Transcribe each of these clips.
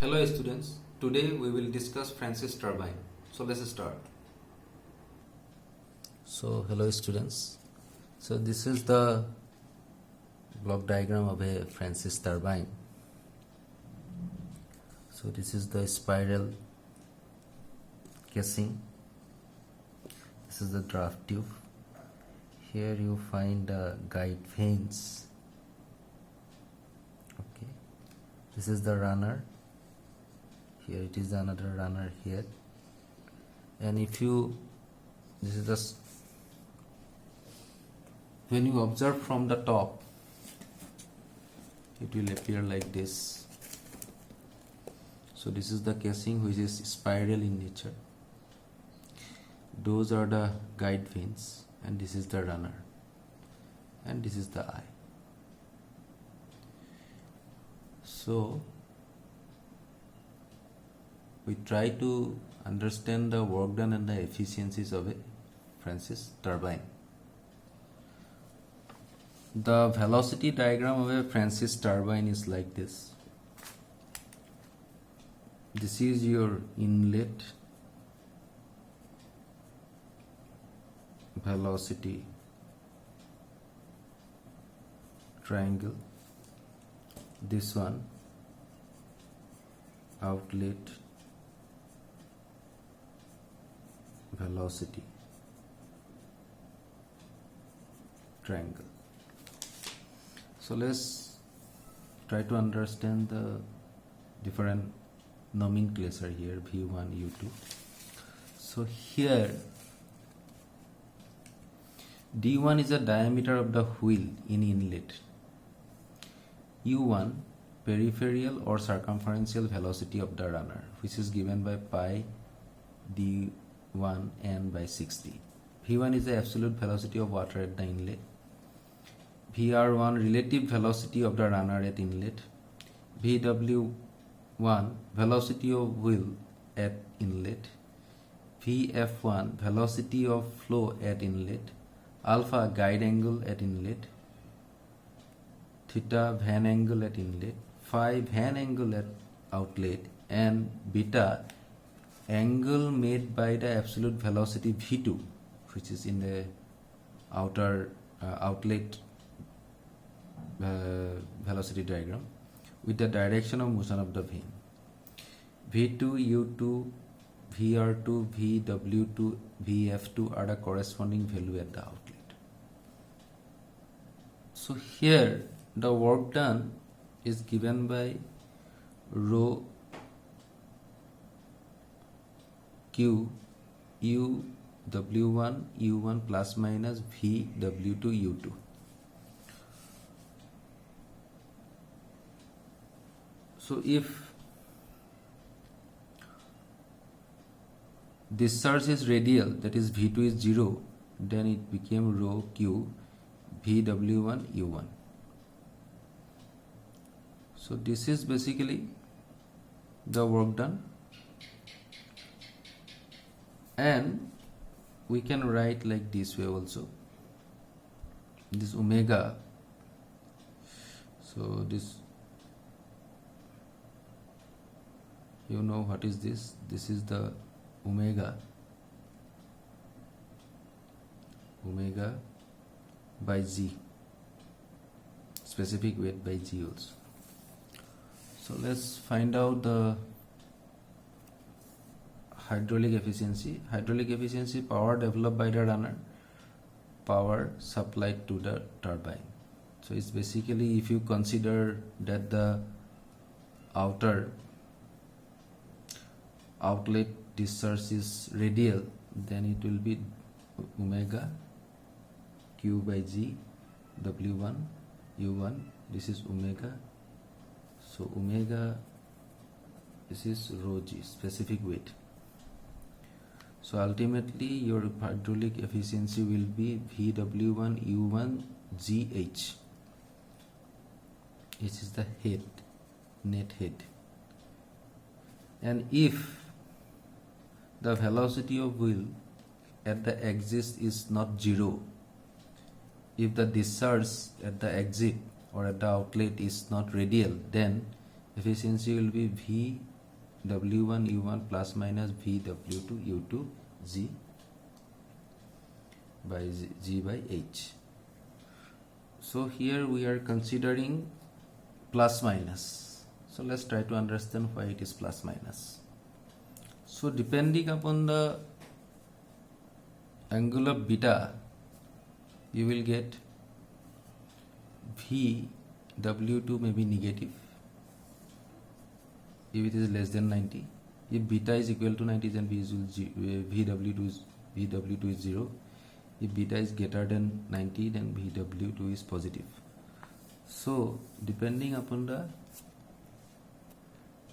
Hello students, today we will discuss Francis Turbine. So let's start. So hello students. So this is the block diagram of a Francis turbine. So this is the spiral casing. This is the draft tube. Here you find the guide vanes. Okay. This is the runner. Here it is another runner here. And if you, this is the, when you observe from the top, it will appear like this. So this is the casing which is spiral in nature. Those are the guide vanes, and this is the runner, and this is the eye. So we try to understand the work done and the efficiencies of a Francis turbine. The velocity diagram of a Francis turbine is like this. This is your inlet velocity triangle. This one outlet velocity triangle. So let's try to understand the different nomenclature here, V1, U2. So here D1 is the diameter of the wheel in inlet. U1 peripheral or circumferential velocity of the runner, which is given by pi d1 n by 60. V1 is the absolute velocity of water at the inlet. VR1 relative velocity of the runner at inlet. VW1 velocity of wheel at inlet. VF1 velocity of flow at inlet. Alpha guide angle at inlet. Theta van angle at inlet. Phi van angle at outlet, and beta angle made by the absolute velocity V2, which is in the outer outlet velocity diagram, with the direction of motion of the vane. V2, U2, VR2, VW2, VF2 are the corresponding value at the outlet. So here the work done is given by rho Q U W1 U1 plus minus V W2 U2. So if discharge is radial, that is V2 is 0, then it became rho Q VW1 U1. So this is basically the work done, and we can write like this way also. This omega, so this, you know what is this? This is the omega by G, specific weight by G also. So let's find out the hydraulic efficiency. Hydraulic efficiency, power developed by the runner, power supplied to the turbine. So it's basically, if you consider that the outer outlet discharge is radial, then it will be omega Q by G W1 U1. This is omega. So omega, this is rho G, specific weight. So ultimately your hydraulic efficiency will be VW1 U1 GH. This is the head, net head. And if the velocity of wheel at the exit is not 0, if the discharge at the exit or at the outlet is not radial, then efficiency will be V W1 U1 plus minus VW2 U2 G by G by H. So here we are considering plus minus. So let's try to understand why it is plus minus. So depending upon the angle of beta, you will get VW2 may be negative if it is less than 90. If beta is equal to 90, then VW2 is 0. If beta is greater than 90, then VW2 is positive. So depending upon the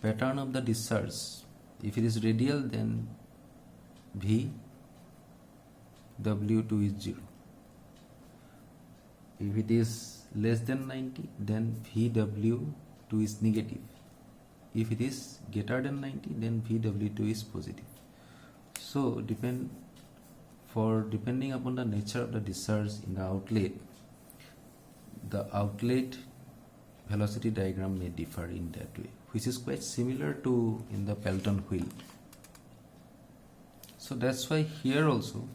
pattern of the discharge, if it is radial, then VW2 is 0. If it is less than 90, then VW2 is negative. If it is greater than 90, then VW2 is positive. So depending upon the nature of the discharge in the outlet velocity diagram may differ in that way, which is quite similar to in the Pelton wheel. So that's why here also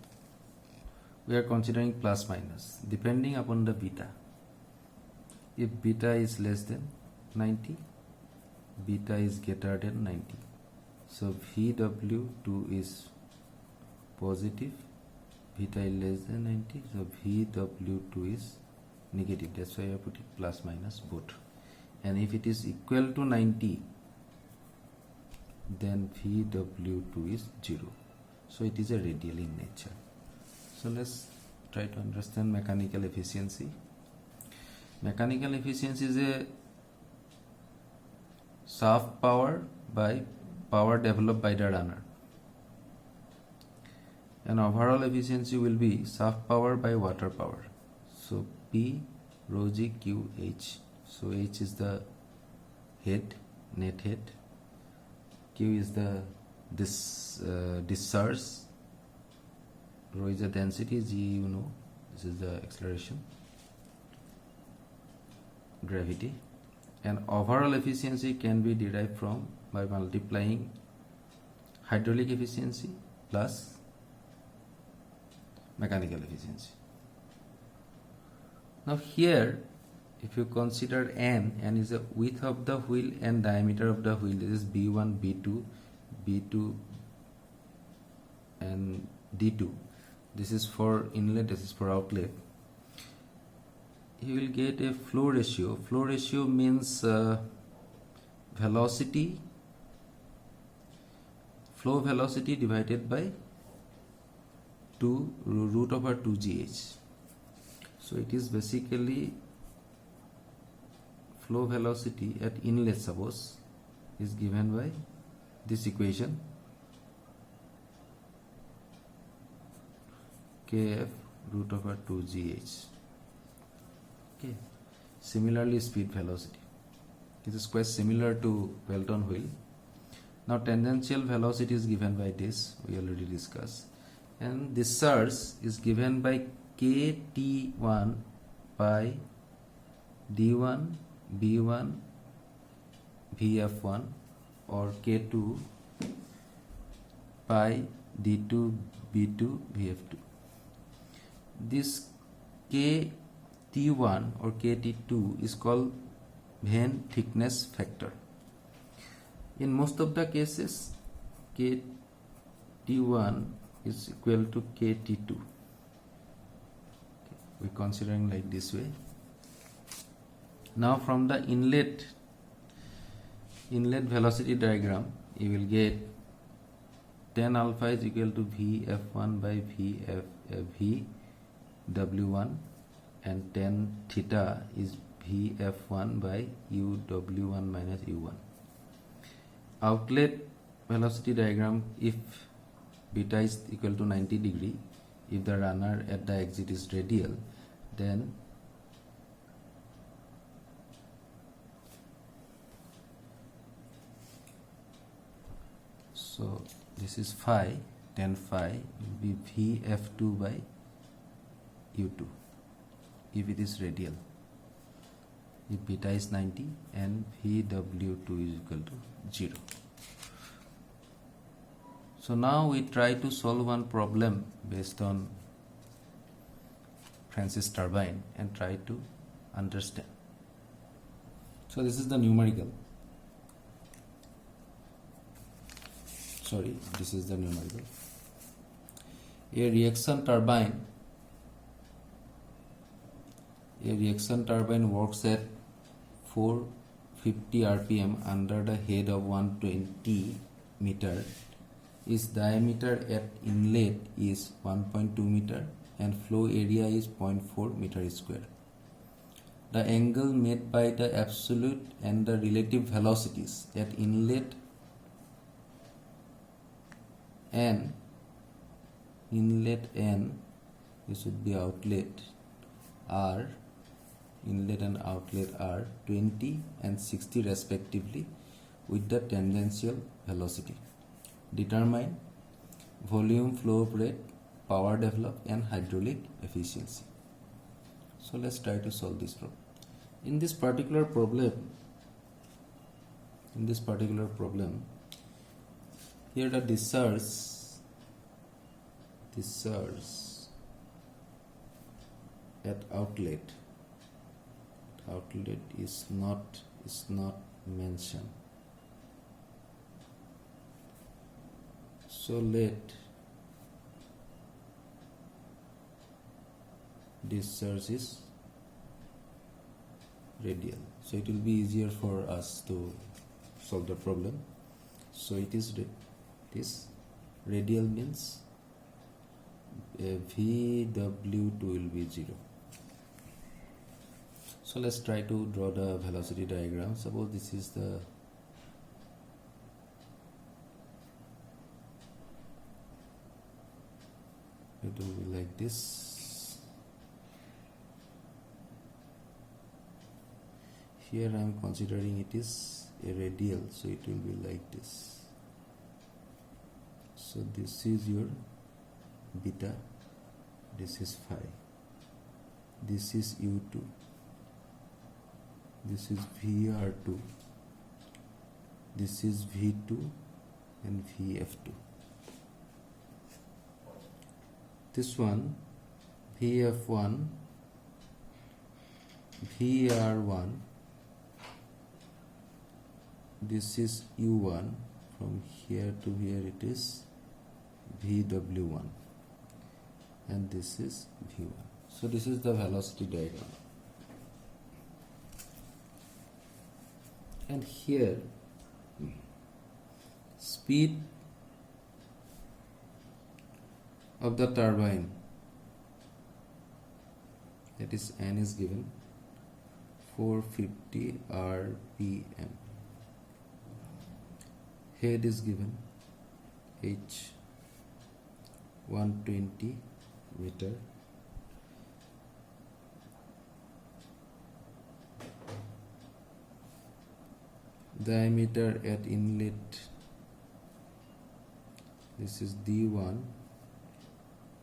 we are considering plus minus depending upon the beta. If beta is less than 90, beta is greater than 90. So VW2 is positive, beta is less than 90, so VW2 is negative. That's why I put it plus minus both. And if it is equal to 90, then VW2 is 0. So it is a radial in nature. So let's try to understand mechanical efficiency. Mechanical efficiency is a shaft power by power developed by the runner. And overall efficiency will be shaft power by water power. So P rho G Q H. So H is the head, net head. Q is the discharge. Rho is the density. G, this is the acceleration, gravity. And overall efficiency can be derived by multiplying hydraulic efficiency plus mechanical efficiency. Now here, if you consider N is the width of the wheel and diameter of the wheel. This is B1, B2 and D2. This is for inlet, this is for outlet. You will get a flow ratio. Flow ratio means flow velocity divided by 2 root over 2gh. So it is basically flow velocity at inlet, suppose, is given by this equation, kf root over 2gh. Okay. Similarly, speed velocity. This is quite similar to Pelton wheel. Now tangential velocity is given by this, we already discussed, and this surge is given by kt1 by d1 b1 vf1 or k2 by d2 b2 vf2. This kt1 or kt2 is called vane thickness factor. In most of the cases, kt1 is equal to kt2. We're considering like this way. Now from the inlet velocity diagram, you will get tan alpha is equal to vf1 by vw1 and tan theta is vf1 by uw1 minus u1. Outlet velocity diagram, if beta is equal to 90 degree, if the runner at the exit is radial, then so this is phi, tan phi will be vf2 by u2 if it is radial, if beta is 90 and vw2 is equal to 0. So now we try to solve one problem based on Francis Turbine and try to understand. So this is the numerical. This is the numerical. A reaction turbine works at 450 rpm under the head of 120 meter. Its diameter at inlet is 1.2 meter and flow area is 0.4 meter square. The angle made by the absolute and the relative velocities at inlet and this should be outlet are 20 and 60 respectively with the tangential velocity. Determine volume, flow rate, power developed and hydraulic efficiency. So let's try to solve this problem. In this particular problem, here the discharge at outlet is not mentioned. So let discharge is radial, so it will be easier for us to solve the problem. So it is this radial means VW2 will be 0. So let's try to draw the velocity diagram. Suppose this is the it will be like this. Here I am considering it is a radial, so it will be like this. So this is your beta, this is phi, this is U2, this is VR2, this is V2 and VF2. This one VF1, VR1, this is U1, from here to here it is VW1, and this is V1. So this is the velocity diagram, and here speed of the turbine, that is N, is given 450 rpm. Head is given H 120 meter. Diameter at inlet, this is D1,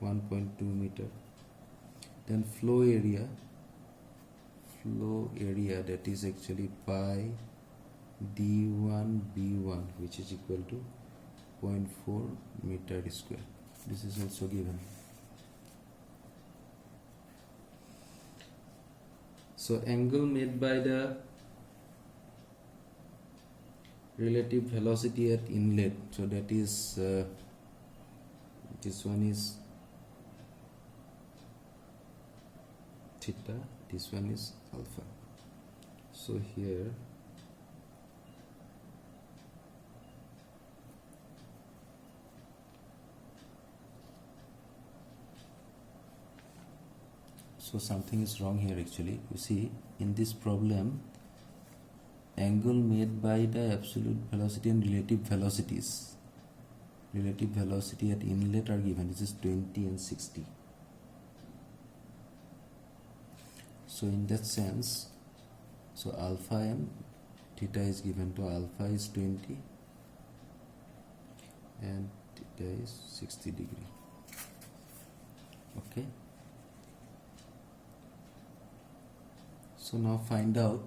1.2 meter. Then flow area that is actually pi D1 B1, which is equal to 0.4 meter square. This is also given. So angle made by the relative velocity at inlet, so that is this one is theta, this one is alpha. So here so something is wrong here actually. You see, in this problem, angle made by the absolute velocity and relative velocities, relative velocity at inlet are given. This is 20 and 60. So in that sense, so alpha m, theta is given to alpha is 20 and theta is 60 degree. Okay. So now find out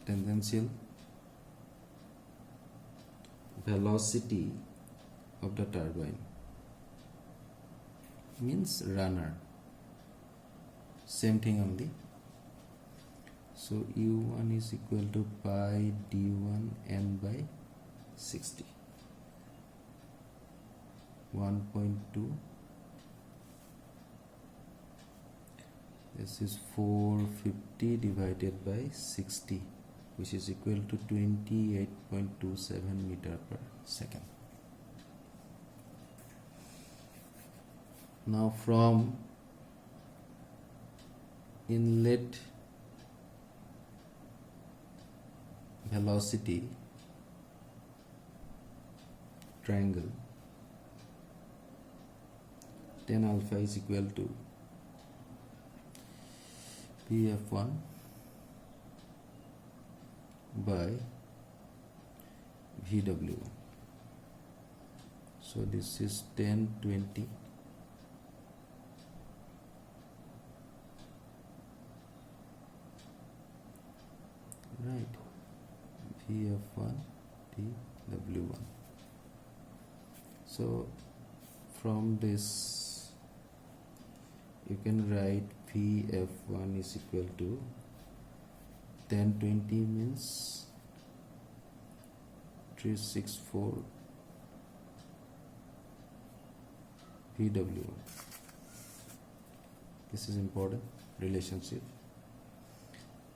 tangential velocity of the turbine means runner, same thing only. So u1 is equal to pi d1 n by 60, 1.2. This is 450 divided by 60, which is equal to 28.27 meter per second. Now from inlet velocity triangle, tan alpha is equal to Pf1 by Vw1. So this is 1020 right, Vf1 dW1. So from this you can write Vf1 is equal to 1020 means 364 Vw1. This is important relationship.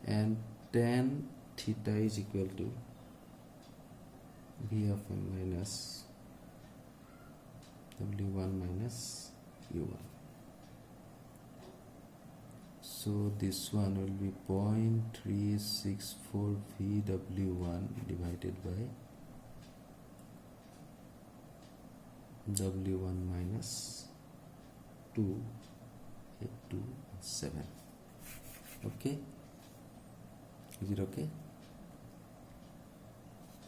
And tan theta is equal to Vf1 minus W1 minus U1. So this one will be 0.364 Vw1 divided by W1 minus 2.827. Okay, is it okay?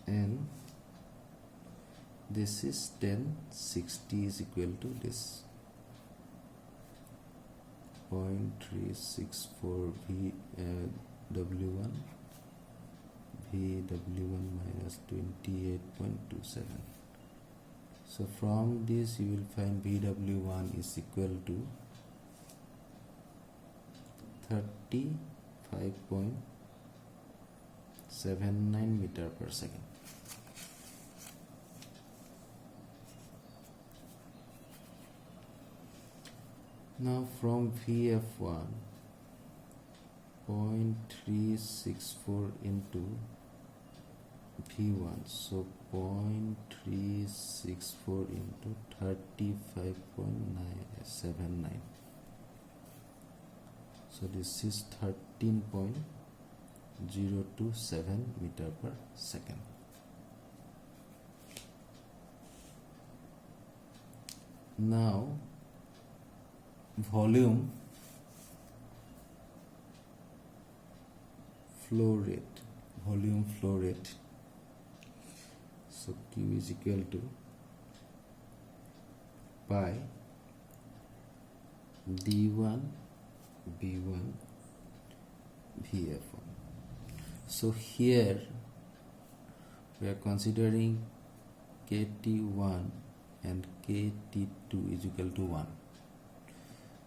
And this is 1060 is equal to this 0.364 W1 minus 28.27. So from this you will find Vw1 is equal to 35.79 meter per second. Now from Vf1 0.364 into V1, so 0.364 into 35.979. So this is 13.027 meter per second. Now volume flow rate, so Q is equal to pi D1 B1 Vf1. So here we are considering KT1 and KT2 is equal to 1.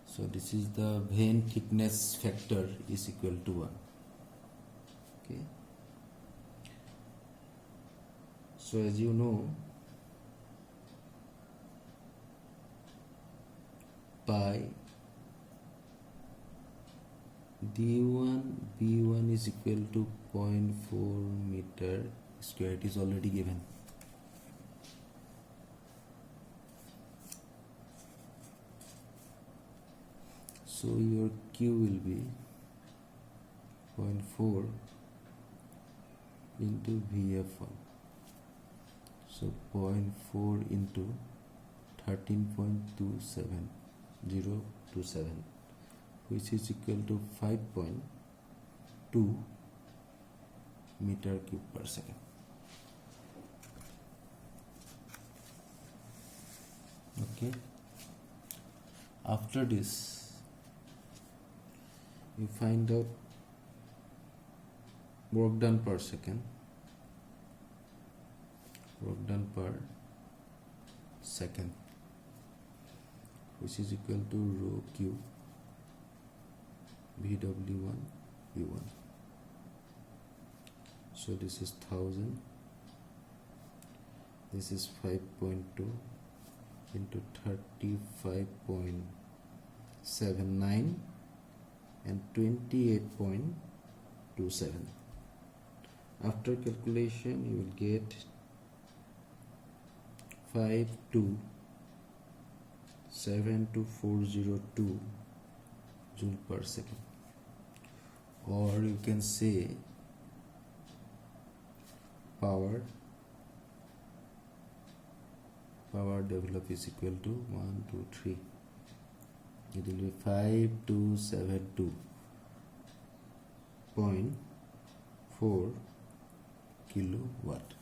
So this is the vane thickness factor is equal to 1. Okay. So as you know, pi D1 B1 is equal to 0.4 meter square. It is already given. So your Q will be 0.4 into Vf1. So 0.4 into 13.27027, which is equal to 5.2 meter cube per second. Okay. After this, you find out work done per second. work done per second, which is equal to rho Q VW1 U1. So this is 1000, this is 5.2 into 35.79 and 28.27. After calculation you will get 5272402 joule per second, or you can say power developed is equal to 1, 2, 3. It will be 5272.4 kilowatt.